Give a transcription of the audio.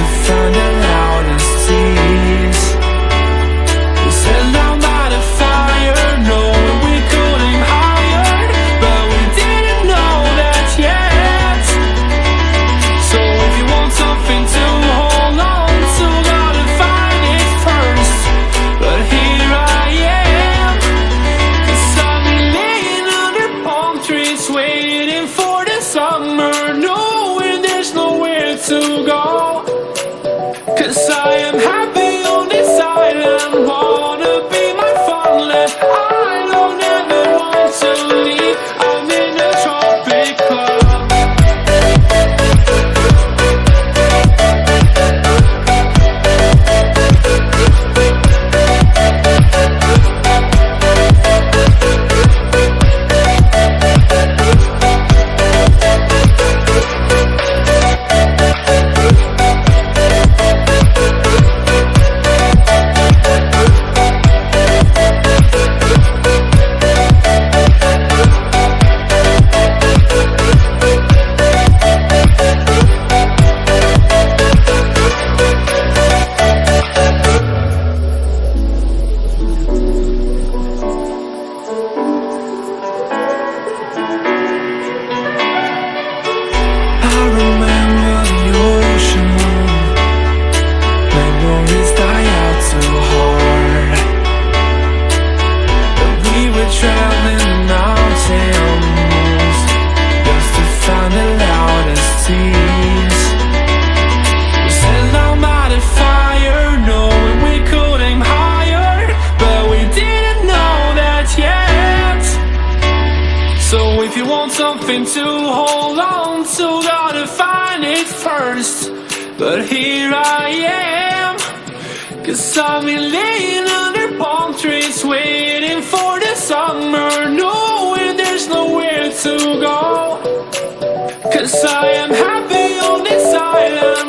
to find the loudest tears. We sat down by the fire, knowing we could aim higher, but we didn't know that yet. So if you want something to hold on to, gotta find it first. But here I am, 'cause I've been laying under palm trees, waiting for the summer, knowing there's nowhere to go. 'Cause I am happy on this island, wanna be my farmland. I don't ever want to leave, I'm in a tropic club. I remember the ocean, memories die out too hard. But we were traveling the mountains just to find the loudest tears. We sat down by the fire, knowing we could aim higher, but we didn't know that yet. So if you want something to hold on to, gotta find it first. But here I am, 'cause I've been laying under palm trees, waiting for the summer, knowing there's nowhere to go. 'Cause I am happy on this island,